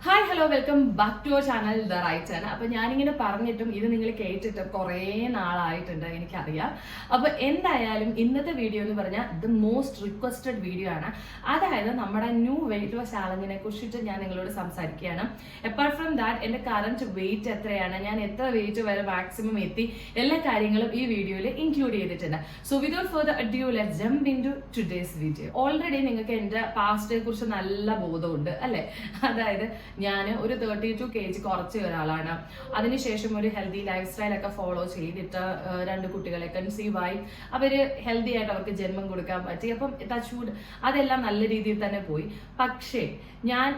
Hi hello welcome back to our channel the right ആണ്. അപ്പൊ ഞാനിങ്ങനെ പറഞ്ഞിട്ടും ഇത് നിങ്ങൾ കേട്ടിട്ടും കുറേ നാളായിട്ടുണ്ട്, എനിക്കറിയാം. അപ്പൊ എന്തായാലും ഇന്നത്തെ വീഡിയോ എന്ന് പറഞ്ഞാൽ ദ മോസ്റ്റ് റിക്വസ്റ്റഡ് വീഡിയോ ആണ്. അതായത് നമ്മുടെ ന്യൂ വെയിറ്റ് ലോസ് ചാലഞ്ചിനെ കുറിച്ചിട്ട് ഞാൻ നിങ്ങളോട് സംസാരിക്കുകയാണ്. അപ്പാർട്ട് ഫ്രം ദാറ്റ് എന്റെ കറന്റ് വെയിറ്റ് എത്രയാണ്, ഞാൻ എത്ര വെയിറ്റ് വരെ മാക്സിമം എത്തി, എല്ലാ കാര്യങ്ങളും ഈ വീഡിയോയിൽ ഇൻക്ലൂഡ് ചെയ്തിട്ടുണ്ട്. So without further adieu let's jump into today's video. Already നിങ്ങൾക്ക് എന്റെ പാസ്റ്റിനെ കുറിച്ച് നല്ല ബോധമുണ്ട് അല്ലെ. അതായത് ഞാൻ ഒരു 32 kg കുറച്ച ഒരാളാണ്. അതിനുശേഷം ഒരു ഹെൽത്തി ലൈഫ് സ്റ്റൈൽ ഒക്കെ ഫോളോ ചെയ്തിട്ട് 2 കുട്ടികളെ കൺസീവ് ആയി. അവര് ഹെൽത്തി ആയിട്ട് അവർക്ക് ജന്മം കൊടുക്കാൻ പറ്റി. അപ്പം ടച്ച്വുഡ് അതെല്ലാം നല്ല രീതിയിൽ തന്നെ പോയി. പക്ഷേ ഞാൻ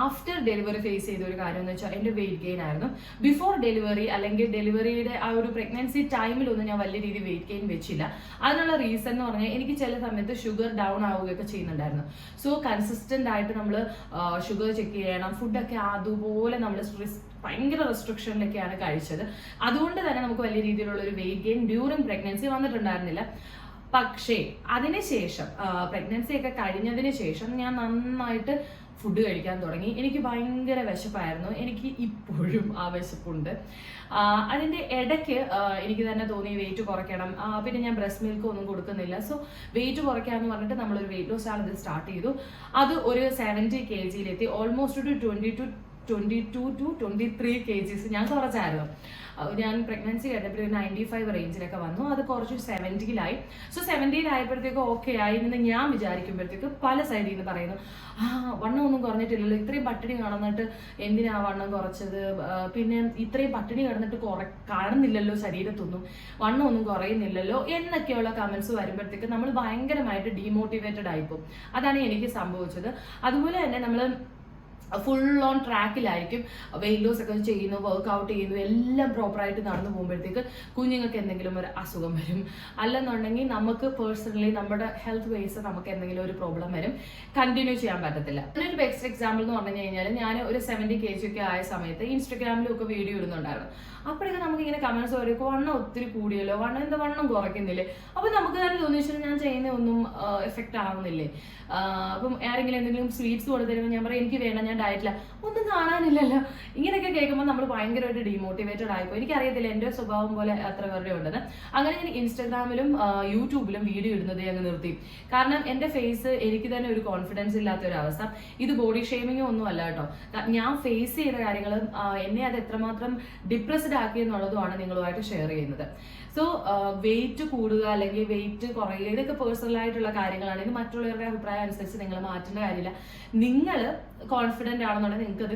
ആഫ്റ്റർ ഡെലിവറി ഫേസ് ചെയ്ത ഒരു കാര്യം എന്ന് വെച്ചാൽ എന്റെ വെയിറ്റ് ഗെയിൻ ആയിരുന്നു. ബിഫോർ ഡെലിവറി അല്ലെങ്കിൽ ഡെലിവറിയുടെ ആ ഒരു പ്രഗ്നൻസി ടൈമിലൊന്നും ഞാൻ വലിയ രീതിയിൽ വെയിറ്റ് ഗെയിൻ വെച്ചില്ല. അതിനുള്ള റീസൺ എന്ന് പറഞ്ഞാൽ എനിക്ക് ചില സമയത്ത് ഷുഗർ ഡൗൺ ആവുകയൊക്കെ ചെയ്യുന്നുണ്ടായിരുന്നു. സോ കൺസിസ്റ്റന്റ് ആയിട്ട് നമ്മൾ ഷുഗർ ചെക്ക് ചെയ്യണം, ഫുഡൊക്കെ അതുപോലെ നമ്മൾ ഭയങ്കര റെസ്ട്രിക്ഷനിലൊക്കെയാണ് കഴിച്ചത്. അതുകൊണ്ട് തന്നെ നമുക്ക് വലിയ രീതിയിലുള്ള ഒരു വെയിറ്റ് ഗെയിൻ ഡ്യൂറിങ് പ്രഗ്നൻസി വന്നിട്ടുണ്ടായിരുന്നില്ല. പക്ഷേ അതിനുശേഷം പ്രഗ്നൻസി ഒക്കെ കഴിഞ്ഞതിന് ശേഷം ഞാൻ നന്നായിട്ട് ഫുഡ് കഴിക്കാൻ തുടങ്ങി. എനിക്ക് ഭയങ്കര വിശപ്പായിരുന്നു. എനിക്ക് ഇപ്പോഴും ആ വിശപ്പുണ്ട്. അതിൻ്റെ ഇടയ്ക്ക് എനിക്ക് തന്നെ തോന്നി വെയിറ്റ് കുറയ്ക്കണം. പിന്നെ ഞാൻ ബ്രസ്റ്റ് മിൽക്ക് ഒന്നും കൊടുക്കുന്നില്ല. സോ വെയിറ്റ് കുറയ്ക്കാമെന്ന് പറഞ്ഞിട്ട് നമ്മളൊരു വെയിറ്റ് ലോസ് ചാലഞ്ച് സ്റ്റാർട്ട് ചെയ്തു. അത് ഒരു 70 kgയിലെത്തി. ഓൾമോസ്റ്റ് ഒരു 22 to 23 kgs ഞാൻ കുറച്ചായിരുന്നു. ഞാൻ പ്രഗ്നൻസി കഴിഞ്ഞപ്പോൾ ഒരു 95 റേഞ്ചിലൊക്കെ വന്നു. അത് കുറച്ച് 70-ലായി. സോ 70-ലായപ്പോഴത്തേക്ക് ഓക്കെ ആയി എന്ന് ഞാൻ വിചാരിക്കുമ്പോഴത്തേക്ക് പല സൈഡിൽ നിന്ന് പറയുന്നു, വണ്ണം ഒന്നും കുറഞ്ഞിട്ടില്ലല്ലോ, ഇത്രയും പട്ടിണി കിടന്നിട്ട് എന്തിനാ വണ്ണം കുറച്ചത്, പിന്നെ ഇത്രയും പട്ടിണി കിടന്നിട്ട് കാണുന്നില്ലല്ലോ ശരീരത്തൊന്നും, വണ്ണം ഒന്നും കുറയുന്നില്ലല്ലോ എന്നൊക്കെയുള്ള കമന്റ്സ് വരുമ്പോഴത്തേക്ക് നമ്മൾ ഭയങ്കരമായിട്ട് ഡീമോട്ടിവേറ്റഡ് ആയിപ്പോകും. അതാണ് എനിക്ക് സംഭവിച്ചത്. അതുപോലെ തന്നെ നമ്മൾ ഫുൾ ഓൺ ട്രാക്കിലായിരിക്കും. വെയിറ്റ് ലോസ് ഒക്കെ ചെയ്യുന്നു, വർക്ക്ഔട്ട് ചെയ്യുന്നു, എല്ലാം പ്രോപ്പറായിട്ട് നടന്നു പോകുമ്പോഴത്തേക്ക് കുഞ്ഞുങ്ങൾക്ക് എന്തെങ്കിലും ഒരു അസുഖം വരും. അല്ലെന്നുണ്ടെങ്കിൽ നമുക്ക് പേഴ്സണലി നമ്മുടെ ഹെൽത്ത് വൈസ് നമുക്ക് എന്തെങ്കിലും ഒരു പ്രോബ്ലം വരും, കണ്ടിന്യൂ ചെയ്യാൻ പറ്റത്തില്ല. അതിനൊരു ബെസ്റ്റ് എക്സാമ്പിൾ എന്ന് പറഞ്ഞു കഴിഞ്ഞാൽ ഞാൻ ഒരു 70 kg ഒക്കെ ആയ സമയത്ത് ഇൻസ്റ്റഗ്രാമിലും ഒക്കെ വീഡിയോ ഇടുന്നുണ്ടായിരുന്നു. അപ്പോഴൊക്കെ നമുക്ക് ഇങ്ങനെ കമന്റ്സ് വരും, വണ്ണം ഒത്തിരി കൂടിയല്ലോ, വണ്ണം കുറയ്ക്കുന്നില്ലേ. അപ്പൊ നമുക്ക് തന്നെ തോന്നിച്ചാൽ ഞാൻ ചെയ്യുന്ന ഒന്നും എഫക്റ്റ് ആവുന്നില്ലേ. അപ്പം ആരെങ്കിലും എന്തെങ്കിലും സ്വീറ്റ്സ് കൊടുത്തരുമ്പോൾ ഞാൻ പറയും എനിക്ക് വേണ്ട, ഞാൻ ഡയറ്റില്ല, ഒന്നും കാണാനില്ലല്ലോ. ഇങ്ങനെയൊക്കെ കേൾക്കുമ്പോൾ നമ്മൾ ഭയങ്കരമായിട്ട് ഡീമോട്ടിവേറ്റഡ് ആയിപ്പോയി. എനിക്കറിയത്തില്ല എൻ്റെ സ്വഭാവം പോലെ അത്ര പേരുടെ ഉണ്ടെന്ന്. അങ്ങനെ ഞാൻ ഇൻസ്റ്റാഗ്രാമിലും യൂട്യൂബിലും വീഡിയോ ഇടുന്നത് അങ്ങ് നിർത്തി. കാരണം എൻ്റെ ഫേസ് എനിക്ക് തന്നെ ഒരു കോൺഫിഡൻസ് ഇല്ലാത്ത ഒരു അവസ്ഥ. ഇത് ബോഡി ഷേമിങ്ങോ ഒന്നും അല്ല കേട്ടോ. ഞാൻ ഫേസ് ചെയ്ത കാര്യങ്ങളും എന്നെ അത് എത്രമാത്രം ഡിപ്രസ്ഡ് ആക്കി എന്നുള്ളതുമാണ് നിങ്ങളുമായിട്ട് ഷെയർ ചെയ്യുന്നത്. സോ വെയിറ്റ് കൂടുക അല്ലെങ്കിൽ വെയിറ്റ് കുറയുക ഇതൊക്കെ പേഴ്സണൽ ആയിട്ടുള്ള കാര്യങ്ങളാണ്. ഇത് മറ്റുള്ളവരുടെ അഭിപ്രായം അനുസരിച്ച് നിങ്ങൾ മാറ്റേണ്ട കാര്യമില്ല. നിങ്ങൾ കോൺഫിഡന്റ് ആണെന്നുണ്ടെങ്കിൽ നിങ്ങൾക്ക് അത്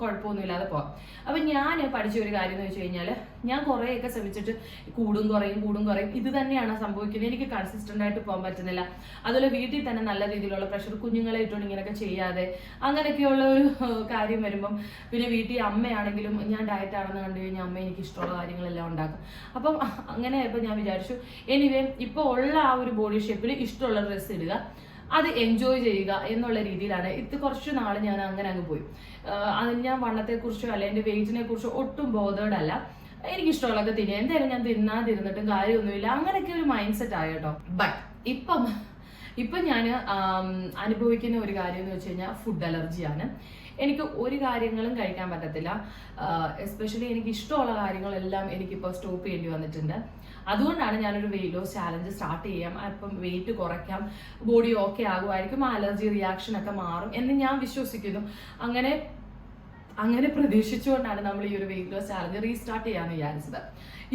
കുഴപ്പമൊന്നുമില്ലാതെ പോകാം. അപ്പൊ ഞാൻ പഠിച്ച ഒരു കാര്യം എന്ന് വെച്ച് കഴിഞ്ഞാൽ ഞാൻ കുറേയൊക്കെ ശ്രമിച്ചിട്ട് കൂടും കുറയും ഇത് തന്നെയാണ് സംഭവിക്കുന്നത്. എനിക്ക് കൺസിസ്റ്റന്റ് ആയിട്ട് പോകാൻ പറ്റുന്നില്ല. അതുപോലെ വീട്ടിൽ തന്നെ നല്ല രീതിയിലുള്ള പ്രഷർ, കുഞ്ഞുങ്ങളെ ഇട്ടുകൊണ്ട് ഇങ്ങനെയൊക്കെ ചെയ്യാതെ അങ്ങനെയൊക്കെയുള്ള ഒരു കാര്യം വരുമ്പം പിന്നെ വീട്ടിൽ അമ്മയാണെങ്കിലും ഞാൻ ഡയറ്റ് ആണെന്ന് കണ്ടു കഴിഞ്ഞാൽ അമ്മ എനിക്ക് ഇഷ്ടമുള്ള കാര്യങ്ങളെല്ലാം ഉണ്ടാക്കും. അപ്പം അങ്ങനെ ആയപ്പോൾ ഞാൻ വിചാരിച്ചു എനിവേ ഇപ്പോൾ ഉള്ള ആ ഒരു ബോഡി ഷേപ്പിൽ ഇഷ്ടമുള്ള ഡ്രസ്സ് ഇടുക, അത് എൻജോയ് ചെയ്യുക എന്നുള്ള രീതിയിലാണ്. ഇത് കുറച്ച് നാൾ ഞാൻ അങ്ങനെ അങ്ങ് പോയി. അത് ഞാൻ വണ്ണത്തെക്കുറിച്ചോ അല്ല എൻ്റെ വെയിറ്റിനെ കുറിച്ചോ ഒട്ടും ബോധേഡ് അല്ല. എനിക്കിഷ്ടമുള്ളതൊക്കെ തിന്നുക, എന്തായാലും ഞാൻ തിന്നാതിരുന്നിട്ടും കാര്യമൊന്നുമില്ല, അങ്ങനെയൊക്കെ ഒരു മൈൻഡ് സെറ്റ് ആയി കേട്ടോ. ബട്ട് ഇപ്പം ഞാൻ അനുഭവിക്കുന്ന ഒരു കാര്യം എന്ന് വെച്ച് കഴിഞ്ഞാൽ ഫുഡ് അലർജിയാണ്. എനിക്ക് ഒരു കാര്യങ്ങളും കഴിക്കാൻ പറ്റത്തില്ല. എസ്പെഷ്യലി എനിക്ക് ഇഷ്ടമുള്ള കാര്യങ്ങളെല്ലാം എനിക്കിപ്പോൾ സ്റ്റോപ്പ് ചെയ്യേണ്ടി വന്നിട്ടുണ്ട്. അതുകൊണ്ടാണ് ഞാനൊരു വെയിറ്റ് ലോസ് ചാലഞ്ച് സ്റ്റാർട്ട് ചെയ്യാം, അപ്പം വെയിറ്റ് കുറയ്ക്കാം, ബോഡി ഓക്കെ ആകുമായിരിക്കും, അലർജി റിയാക്ഷൻ ഒക്കെ മാറും എന്ന് ഞാൻ വിശ്വസിക്കുന്നു. അങ്ങനെ പ്രതീക്ഷിച്ചുകൊണ്ടാണ് നമ്മൾ ഈ ഒരു വെയിറ്റ് ലോസ് ചാലഞ്ച് റീസ്റ്റാർട്ട് ചെയ്യാമെന്ന് വിചാരിച്ചത്.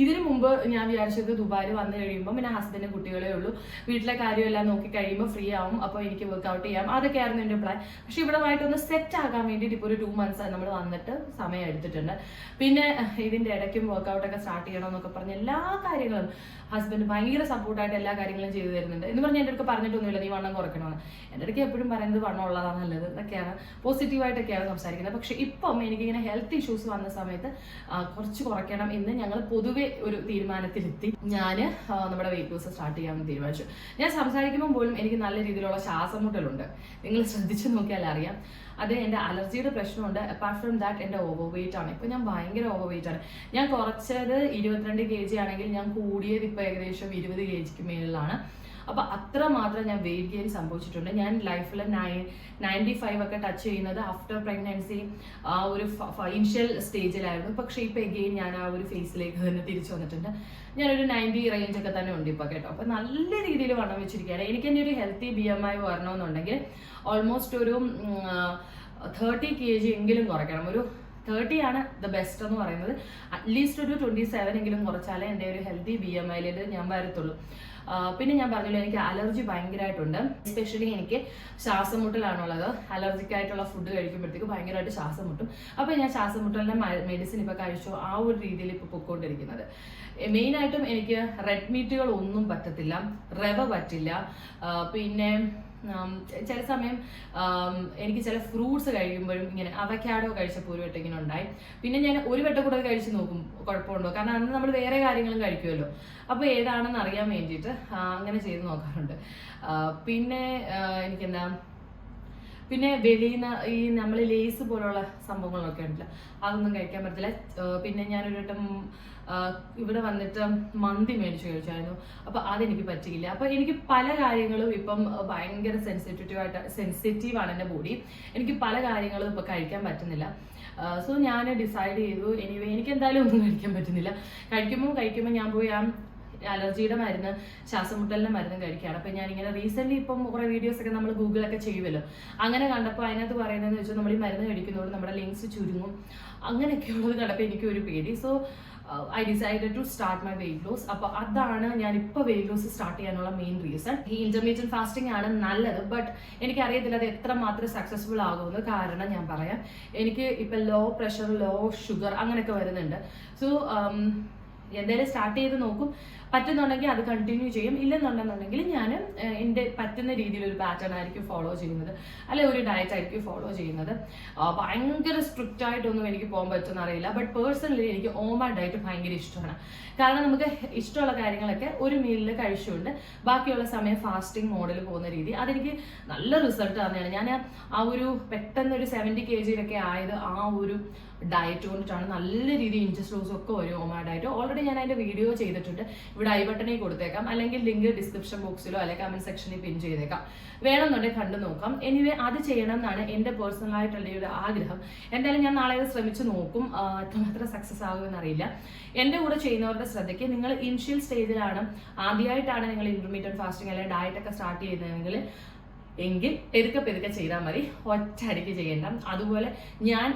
ഇതിനു മുമ്പ് ഞാൻ വിചാരിച്ചത് ദുബായിൽ വന്നു കഴിയുമ്പോൾ പിന്നെ ഹസ്ബൻഡും കുട്ടികളെ ഉള്ളൂ, വീട്ടിലെ കാര്യമെല്ലാം നോക്കി കഴിയുമ്പോൾ ഫ്രീ ആവും, അപ്പോൾ എനിക്ക് വർക്ക്ഔട്ട് ചെയ്യാം, അതൊക്കെയായിരുന്നു എൻ്റെ പ്ലാൻ. പക്ഷെ ഇവിടെയായിട്ടൊന്ന് സെറ്റ് ആകാൻ വേണ്ടിയിട്ട് ഇപ്പോൾ ഒരു 2 months നമ്മൾ വന്നിട്ട് സമയം എടുത്തിട്ടുണ്ട്. പിന്നെ ഇതിൻ്റെ ഇടയ്ക്കും വർക്കൗട്ടൊക്കെ സ്റ്റാർട്ട് ചെയ്യണമെന്നൊക്കെ പറഞ്ഞ് എല്ലാ കാര്യങ്ങളും ഹസ്ബൻഡ് ഭയങ്കര സപ്പോർട്ടായിട്ട് എല്ലാ കാര്യങ്ങളും ചെയ്തു തരുന്നുണ്ട്. എന്ന് പറഞ്ഞാൽ എൻ്റെ അടുത്ത് പറഞ്ഞിട്ടൊന്നുമില്ല നീ വണ്ണം കുറയ്ക്കണമെന്ന്. എൻ്റെ അടുത്ത് എപ്പോഴും പറയുന്നത് വണ്ണം ഉള്ളതാണ് നല്ലത് എന്നൊക്കെയാണ്, പോസിറ്റീവായിട്ടൊക്കെയാണ് സംസാരിക്കുന്നത്. പക്ഷെ ഇപ്പം എനിക്കിങ്ങനെ ഹെൽത്ത് ഇഷ്യൂസ് വന്ന സമയത്ത് കുറച്ച് കുറയ്ക്കണം എന്ന് ഞങ്ങൾ പൊതുവെ ഒരു തീരുമാനത്തിലെത്തി. ഞാൻ നമ്മുടെ വെയിറ്റ് ലോസ് സ്റ്റാർട്ട് ചെയ്യാമെന്ന് തീരുമാനിച്ചു. ഞാൻ സംസാരിക്കുമ്പോൾ പോലും എനിക്ക് നല്ല രീതിയിലുള്ള ശ്വാസമുട്ടലുണ്ട്. നിങ്ങൾ ശ്രദ്ധിച്ചു നോക്കിയാൽ അറിയാം. അത് എൻ്റെ അലർജിയുടെ പ്രശ്നമുണ്ട്. അപ്പാർട്ട് ഫ്രം ദാറ്റ് എൻ്റെ ഓവർ വെയിറ്റ് ആണ്. ഇപ്പം ഞാൻ ഭയങ്കര ഓവർ വെയിറ്റ് ആണ്. ഞാൻ കുറച്ചത് 22 kg ആണെങ്കിൽ ഞാൻ കൂടിയത് ഇപ്പം ഏകദേശം 20 kgക്ക് മേളിലാണ്. അപ്പോൾ അത്രമാത്രം ഞാൻ വെയിറ്റ് ഗെയിൻ സംഭവിച്ചിട്ടുണ്ട്. ഞാൻ ലൈഫിൽ 95 ഒക്കെ ടച്ച് ചെയ്യുന്നത് ആഫ്റ്റർ പ്രഗ്നൻസി ആ ഒരു ഇനിഷ്യൽ സ്റ്റേജിലായിരുന്നു. പക്ഷേ ഇപ്പോൾ എഗെയിൻ ഞാൻ ആ ഒരു ഫേസിലേക്ക് തന്നെ തിരിച്ചു വന്നിട്ടുണ്ട്. ഞാനൊരു 90 റേഞ്ച് ഒക്കെ തന്നെ ഉണ്ട് ഇപ്പോൾ കേട്ടോ. അപ്പോൾ നല്ല രീതിയിൽ വണ്ണം വെച്ചിരിക്കുകയാണ്. എനിക്ക് എൻ്റെ ഒരു ഹെൽത്തി BMI വരണമെന്നുണ്ടെങ്കിൽ ഓൾമോസ്റ്റ് ഒരു 30 kg എങ്കിലും കുറയ്ക്കണം. ഒരു 30 ആണ് ദ ബെസ്റ്റ് എന്ന് പറയുന്നത്. അറ്റ്ലീസ്റ്റ് ഒരു 27 എങ്കിലും കുറച്ചാലേ എൻ്റെ ഒരു ഹെൽത്തി BMIയിലേക്ക് ഞാൻ വരത്തുള്ളൂ. പിന്നെ ഞാൻ പറഞ്ഞല്ലോ, എനിക്ക് അലർജി ഭയങ്കരമായിട്ടുണ്ട്. എസ്പെഷ്യലി എനിക്ക് ശ്വാസം മുട്ടലാണുള്ളത്. അലർജിക് ആയിട്ടുള്ള ഫുഡ് കഴിക്കുമ്പോഴത്തേക്ക് ഭയങ്കരമായിട്ട് ശ്വാസം മുട്ടും. അപ്പോൾ ഞാൻ ശ്വാസം മുട്ടലിൻ്റെ മെഡിസിൻ ഇപ്പോൾ കഴിച്ചു ആ ഒരു രീതിയിൽ ഇപ്പോൾ പൊയ്ക്കൊണ്ടിരിക്കുന്നത്. മെയിനായിട്ടും എനിക്ക് റെഡ് മീറ്റുകൾ ഒന്നും പറ്റത്തില്ല, റവ പറ്റില്ല. പിന്നെ ചില സമയം എനിക്ക് ചില ഫ്രൂട്ട്സ് കഴിക്കുമ്പോഴും ഇങ്ങനെ അവക്കാഡോ കഴിച്ചപ്പോൾ ഒരു വട്ടം ഇങ്ങനെ ഉണ്ടായി. പിന്നെ ഞാൻ ഒരു വട്ടം കൂടെ കഴിച്ച് നോക്കും കുഴപ്പമുണ്ടോ, കാരണം അന്ന് നമ്മൾ വേറെ കാര്യങ്ങളും കഴിക്കുമല്ലോ. അപ്പോൾ ഏതാണെന്ന് അറിയാൻ വേണ്ടിയിട്ട് അങ്ങനെ ചെയ്ത് നോക്കാറുണ്ട്. പിന്നെ എനിക്കെന്താ, പിന്നെ വെളിയിൽ നിന്ന് ഈ നമ്മൾ ലേസ് പോലുള്ള സംഭവങ്ങളൊക്കെ ഉണ്ടല്ലോ, അതൊന്നും കഴിക്കാൻ പറ്റില്ല. പിന്നെ ഞാനൊരു വട്ടം ഇവിടെ വന്നിട്ട് മന്തി മേടിച്ച് കഴിച്ചായിരുന്നു. അപ്പോൾ അതെനിക്ക് പറ്റിയില്ല. അപ്പോൾ എനിക്ക് പല കാര്യങ്ങളും ഇപ്പം ഭയങ്കര സെൻസിറ്റീവാണ് എൻ്റെ ബോഡി. എനിക്ക് പല കാര്യങ്ങളും ഇപ്പോൾ കഴിക്കാൻ പറ്റുന്നില്ല. സോ ഞാൻ ഡിസൈഡ് ചെയ്തു എനിവേ എനിക്ക് എന്തായാലും ഒന്നും കഴിക്കാൻ പറ്റുന്നില്ല. കഴിക്കുമ്പോൾ ഞാൻ പോയി അലർജിയുടെ മരുന്ന്, ശ്വാസം മുട്ടലിൻ്റെ മരുന്ന് കഴിക്കുകയാണ്. അപ്പോൾ ഞാനിങ്ങനെ റീസെൻ്റ്ലി ഇപ്പം കുറേ വീഡിയോസൊക്കെ നമ്മൾ ഗൂഗിളൊക്കെ ചെയ്യുമല്ലോ, അങ്ങനെ കണ്ടപ്പോൾ അതിനകത്ത് പറയുന്നതെന്ന് വെച്ചാൽ നമ്മൾ ഈ മരുന്ന് കഴിക്കുന്നതോട് നമ്മുടെ ലിങ്ക്സ് ചുരുങ്ങും, അങ്ങനെയൊക്കെയുള്ളത് കണ്ടപ്പോൾ എനിക്കൊരു പേടി. So I decided to start my weight loss. അപ്പോൾ അതാണ് ഞാൻ ഇപ്പോൾ വെയിറ്റ് ലോസ് സ്റ്റാർട്ട് ചെയ്യാനുള്ള മെയിൻ റീസൺ. ഈ ഇന്റർമീഡിയറ്റ് ഫാസ്റ്റിംഗ് ആണ് നല്ലത്, ബട്ട് എനിക്കറിയത്തില്ല അത് എത്രമാത്രം സക്സസ്ഫുൾ ആകുമെന്ന്. കാരണം ഞാൻ പറയാം, എനിക്ക് ഇപ്പം ലോ പ്രഷർ, ലോ ഷുഗർ അങ്ങനെയൊക്കെ വരുന്നുണ്ട്. സോ എന്തായാലും സ്റ്റാർട്ട് ചെയ്ത് നോക്കും. പറ്റുന്നുണ്ടെങ്കിൽ അത് കണ്ടിന്യൂ ചെയ്യും. ഇല്ലെന്നുണ്ടെന്നുണ്ടെങ്കിൽ ഞാൻ എൻ്റെ പറ്റുന്ന രീതിയിലൊരു പാറ്റേൺ ആയിരിക്കും ഫോളോ ചെയ്യുന്നത്, അല്ലെ ഒരു ഡയറ്റ് ആയിരിക്കും ഫോളോ ചെയ്യുന്നത്. ഭയങ്കര സ്ട്രിക്റ്റ് ആയിട്ടൊന്നും എനിക്ക് പോകാൻ പറ്റുമെന്ന് അറിയില്ല. ബട്ട് പേഴ്സണലി എനിക്ക് ഓമ ഡയറ്റ് ഭയങ്കര ഇഷ്ടമാണ്. കാരണം നമുക്ക് ഇഷ്ടമുള്ള കാര്യങ്ങളൊക്കെ ഒരു മീലിൽ കഴിച്ചുകൊണ്ട് ബാക്കിയുള്ള സമയം ഫാസ്റ്റിംഗ് മോഡിൽ പോകുന്ന രീതി, അതെനിക്ക് നല്ല റിസൾട്ട് തന്നെയാണ്. ഞാൻ ആ ഒരു പെട്ടെന്ന് ഒരു 70 kg ആയത് ആ ഒരു ഡയറ്റ് കൊണ്ടിട്ടാണ്. നല്ല രീതിയിൽ ഇഞ്ചസ് ലോസും ഒക്കെ വരും ഓമ ഡയറ്റ്. ഓൾറെഡി ഞാൻ അതിൻ്റെ വീഡിയോ ചെയ്തിട്ടുണ്ട്, ഇവിടെ ഐ ബട്ടണിൽ കൊടുത്തേക്കാം, അല്ലെങ്കിൽ ലിങ്ക് ഡിസ്ക്രിപ്ഷൻ ബോക്സിലോ അല്ലെങ്കിൽ കമന്റ് സെക്ഷനിൽ പിൻ ചെയ്തേക്കാം, വേണമെന്നുണ്ടെങ്കിൽ കണ്ടു നോക്കാം. എനിവേ അത് ചെയ്യണം എന്നാണ് എൻ്റെ പേഴ്സണൽ ആയിട്ടുള്ള ഒരു ആഗ്രഹം. എന്തായാലും ഞാൻ നാളെ അത് ശ്രമിച്ചു നോക്കും. എത്രമാത്രം സക്സസ് ആകുമെന്ന് അറിയില്ല. എൻ്റെ കൂടെ ചെയ്യുന്നവരുടെ ശ്രദ്ധയ്ക്ക്, നിങ്ങൾ ഇനിഷ്യൽ സ്റ്റേജിലാണ്, ആദ്യമായിട്ടാണ് നിങ്ങൾ ഇന്റർമീഡിയറ്റ് ഫാസ്റ്റിംഗ് അല്ലെങ്കിൽ ഡയറ്റ് ഒക്കെ സ്റ്റാർട്ട് ചെയ്യുന്നതെങ്കിൽ പെതുക്കെ ചെയ്താൽ മതി, ഒറ്റയടിക്ക് ചെയ്യേണ്ട. അതുപോലെ ഞാൻ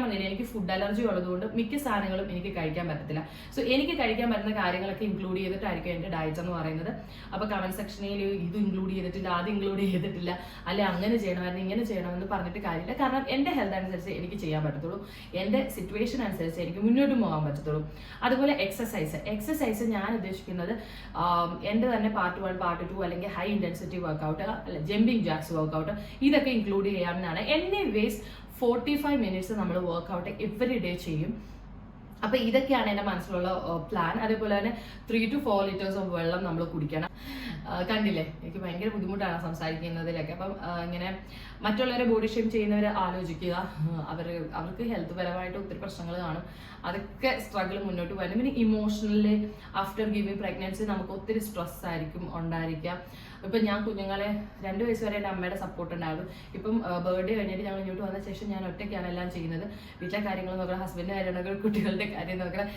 പറഞ്ഞില്ല, എനിക്ക് ഫുഡ് അലർജി ഉള്ളതുകൊണ്ട് മിക്ക സാധനങ്ങളും എനിക്ക് കഴിക്കാൻ പറ്റത്തില്ല. സോ എനിക്ക് കഴിക്കാൻ പറ്റുന്ന കാര്യങ്ങളൊക്കെ ഇൻക്ലൂഡ് ചെയ്തിട്ടായിരിക്കും എൻ്റെ ഡയറ്റ് എന്ന് പറയുന്നത്. അപ്പോൾ കമന്റ് സെക്ഷനിൽ ഇത് ഇൻക്ലൂഡ് ചെയ്തിട്ടില്ല, അത് ഇൻക്ലൂഡ് ചെയ്തിട്ടില്ല, അല്ലെ അങ്ങനെ ചെയ്യണമായിരുന്നു ഇങ്ങനെ ചെയ്യണമെന്ന് പറഞ്ഞിട്ട് കാര്യമില്ല. കാരണം എൻ്റെ ഹെൽത്ത് അനുസരിച്ച് എനിക്ക് ചെയ്യാൻ പറ്റത്തുള്ളൂ, എൻ്റെ സിറ്റുവേഷൻ അനുസരിച്ച് എനിക്ക് മുന്നോട്ട് പോകാൻ പറ്റത്തുള്ളൂ. അതുപോലെ എക്സസൈസ് ഞാൻ ഉദ്ദേശിക്കുന്നത് എൻ്റെ തന്നെ പാർട്ട് 1, പാർട്ട് 2 അല്ലെങ്കിൽ ഹൈ ഇൻറ്റൻസിറ്റി വർക്കൗട്ട്, അല്ലെ ജമ്പിങ് ജാക്സ് വർക്കൗട്ട്, ഇതൊക്കെ ഇൻക്ലൂഡ് ചെയ്യാമെന്നാണ്. എനിവേസ് 45 minutes നമ്മൾ വർക്കൗട്ട് എവറി ഡേ ചെയ്യും. അപ്പൊ ഇതൊക്കെയാണ് എൻ്റെ മനസ്സിലുള്ള പ്ലാൻ. അതേപോലെ തന്നെ 3 to 4 liters ഓഫ് വെള്ളം നമ്മൾ കുടിക്കണം. കണ്ടില്ലേ, എനിക്ക് ഭയങ്കര ബുദ്ധിമുട്ടാണ് സംസാരിക്കുന്നതിലൊക്കെ. അപ്പം ഇങ്ങനെ മറ്റുള്ളവരെ ബോഡി ഷേപ്പ് ചെയ്യുന്നവരെ ആലോചിക്കുക, അവർക്ക് ഹെൽത്ത് പരമായിട്ട് ഒത്തിരി പ്രശ്നങ്ങൾ കാണും, അതൊക്കെ സ്ട്രഗിൾ മുന്നോട്ട് പോകാൻ. പിന്നെ ഇമോഷണലി ആഫ്റ്റർ ഗിവിങ് പ്രഗ്നൻസി നമുക്ക് ഒത്തിരി സ്ട്രെസ് ആയിരിക്കും ഉണ്ടായിരിക്കാം. ഇപ്പം ഞാൻ കുഞ്ഞുങ്ങളെ 2 വയസ്സ് വരെ എൻ്റെ അമ്മയുടെ സപ്പോർട്ട് ഉണ്ടായിരുന്നു. ഇപ്പം ബർത്ത്ഡേ കഴിഞ്ഞിട്ട് ഞങ്ങൾ ഇങ്ങോട്ട് വന്ന ശേഷം ഞാൻ ഒറ്റയ്ക്കാണ് എല്ലാം ചെയ്യുന്നത്. വീട്ടിലെ കാര്യങ്ങൾ നോക്കണം, ഹസ്ബൻഡിൻ്റെ കാര്യം നോക്കണം, കുട്ടികളുടെ കാര്യം നോക്കണം.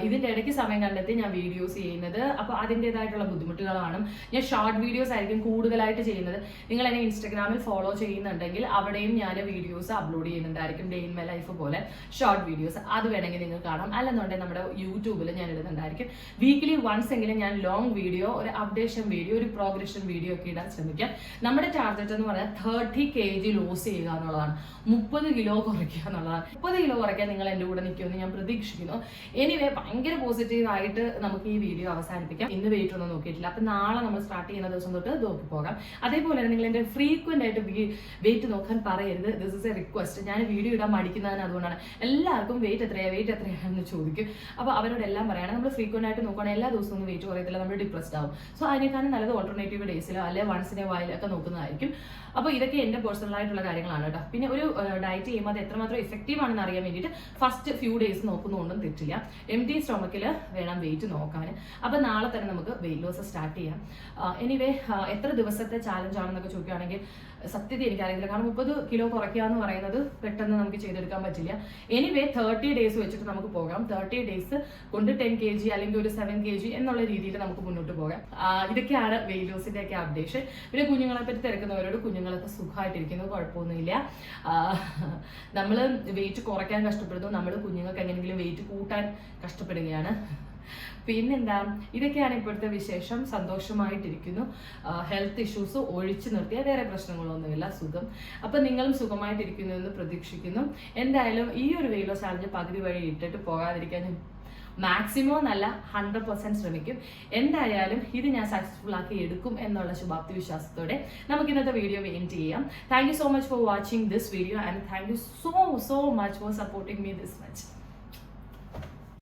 ഇതിൻ്റെ ഇടയ്ക്ക് സമയം കണ്ടെത്തി ഞാൻ വീഡിയോസ് ചെയ്യുന്നത്. അപ്പോൾ അതിൻ്റെതായിട്ടുള്ള ബുദ്ധിമുട്ടുകൾ കാണും. ഞാൻ ഷോർട്ട് വീഡിയോസ് ആയിരിക്കും കൂടുതലായിട്ട് ചെയ്യുന്നത്. നിങ്ങൾ എന്നെ ഇൻസ്റ്റഗ്രാമിൽ ഫോളോ ചെയ്യുന്നുണ്ടെങ്കിൽ അവിടെയും ഞാൻ വീഡിയോസ് അപ്ലോഡ് ചെയ്യുന്നുണ്ടായിരിക്കും, ഡേ ഇൻ മൈ ലൈഫ് പോലെ ഷോർട്ട് വീഡിയോസ്. അത് വേണമെങ്കിൽ നിങ്ങൾ കാണാം. അല്ലെന്നുണ്ടെങ്കിൽ നമ്മുടെ യൂട്യൂബിൽ ഞാൻ ഇടുന്നുണ്ടായിരിക്കും. വീക്ക്ലി വൺസ് എങ്കിലും ഞാൻ ലോങ് വീഡിയോ, ഒരു അപ്ഡേഷൻ വീഡിയോ, ഒരു പ്രോഗ്രഷൻ വീഡിയോ ഒക്കെ ഇടാൻ ശ്രമിക്കാം. നമ്മുടെ ടാർഗറ്റ് എന്ന് പറഞ്ഞാൽ 30 kg ലോസ് ചെയ്യുക എന്നുള്ളതാണ്, 30 കിലോ കുറയ്ക്കുക എന്നുള്ളതാണ്. 30 കിലോ കുറയ്ക്കാൻ നിങ്ങൾ എൻ്റെ കൂടെ നിൽക്കുമെന്ന് ഞാൻ പ്രതീക്ഷിക്കുന്നു. എനിവേ ഭയങ്കര പോസിറ്റീവായിട്ട് നമുക്ക് ഈ വീഡിയോ അവസാനിപ്പിക്കാം. ഇന്ന് വെയിറ്റ് ഒന്നും നോക്കിയിട്ടില്ല, അപ്പം നാളെ നമ്മൾ സ്റ്റാർട്ട് ചെയ്യുന്ന ദിവസം തൊട്ട് നോക്കി പോകാം. അതേപോലെ തന്നെ നിങ്ങൾ എൻ്റെ ഫ്രീക്വൻ്റ് ആയിട്ട് വെയിറ്റ് നോക്കാൻ പറയരുത്. This is A request. ഞാൻ വീഡിയോ ഇടാൻ മടിക്കുന്നതിന് അതുകൊണ്ടാണ്. എല്ലാവർക്കും വെയിറ്റ് എത്രയാണെന്ന് ചോദിക്കും. അപ്പോൾ അവരോടെല്ലാം പറയണം, നമ്മൾ ഫ്രീക്വൻ്റ് ആയിട്ട് നോക്കുകയാണെങ്കിൽ എല്ലാ ദിവസവും ഒന്നും വെയിറ്റ് കുറയത്തില്ല, നമ്മൾ ഡിപ്രസ്ഡ് ആവും. സോ അതിനേക്കാളും നല്ലത് ഓൾട്ടർനേറ്റീവ് ഡേയ്സിലോ അല്ലെങ്കിൽ വൺസ് ഇൻ എ വൈൽ ഒക്കെ നോക്കുന്നതായിരിക്കും. അപ്പോൾ ഇതൊക്കെ എൻ്റെ പേഴ്സണൽ ആയിട്ടുള്ള കാര്യങ്ങളാണ് കേട്ടോ. പിന്നെ ഒരു ഡയറ്റ് ചെയ്യുമ്പോൾ അത് എത്രമാത്രം എഫക്റ്റീവ് ആണെന്ന് അറിയാൻ വേണ്ടിയിട്ട് ഫസ്റ്റ് ഫ്യൂ ഡേയ്സ് നോക്കുന്നതുകൊണ്ടും തെറ്റില്ല. എം ടി സ്റ്റൊമക്കിൽ വേണം വെയിറ്റ് നോക്കാൻ. അപ്പോൾ നാളെ തന്നെ നമുക്ക് വെയിറ്റ് ലോസ് സ്റ്റാർട്ട് ചെയ്യാം. എനിവേ എത്ര ദിവസത്തെ ചാലഞ്ച് ആണെന്നൊക്കെ ചോദിക്കുകയാണെങ്കിൽ സത്യത്തിൽ എനിക്കറിയില്ല. കാരണം 30 കിലോ കുറയ്ക്കുക എന്ന് പറയുന്നത് പെട്ടെന്ന് നമുക്ക് ചെയ്തെടുക്കാൻ പറ്റില്ല. എനിവേ 30 ഡേയ്സ് വെച്ചിട്ട് നമുക്ക് പോകാം. 30 ഡേയ്സ് കൊണ്ട് 10 kg അല്ലെങ്കിൽ ഒരു 7 kg എന്നുള്ള രീതിയിൽ നമുക്ക് മുന്നോട്ട് പോകാം. ഇതൊക്കെയാണ് വെയിറ്റ് ലോസിന്റെ ഒക്കെ അപ്ഡേഷൻ. പിന്നെ കുഞ്ഞുങ്ങളെ പറ്റി തിരക്കുന്നവരോട് കുഞ്ഞുങ്ങളൊക്കെ സുഖമായിട്ടിരിക്കുന്നു, കുഴപ്പമൊന്നുമില്ല. നമ്മൾ വെയിറ്റ് കുറയ്ക്കാൻ കഷ്ടപ്പെടുന്നു, നമ്മൾ കുഞ്ഞുങ്ങൾക്ക് എങ്ങനെയെങ്കിലും വെയിറ്റ് കൂട്ടാൻ കഷ്ടപ്പെടുകയാണ്. പിന്നെന്താ, ഇതൊക്കെയാണ് ഇപ്പോഴത്തെ വിശേഷം. സന്തോഷമായിട്ടിരിക്കുന്നു. ഹെൽത്ത് ഇഷ്യൂസ് ഒഴിച്ചു നിർത്തിയാൽ വേറെ പ്രശ്നങ്ങളൊന്നുമില്ല, സുഖം. അപ്പൊ നിങ്ങളും സുഖമായിട്ടിരിക്കുന്നു എന്ന് പ്രതീക്ഷിക്കുന്നു. എന്തായാലും ഈ ഒരു വെയിറ്റ് ലോസ് ചാലഞ്ച് പകുതി വഴി ഇട്ടിട്ട് പോകാതിരിക്കാൻ മാക്സിമം നല്ല 100% ശ്രമിക്കും. എന്തായാലും ഇത് ഞാൻ സക്സസ്ഫുൾ ആക്കി എടുക്കും എന്നുള്ള ശുഭാപ്തി വിശ്വാസത്തോടെ നമുക്ക് ഇന്നത്തെ വീഡിയോ എൻഡ് ചെയ്യാം. Thank you so much for watching this video and thank you so much for supporting me this much.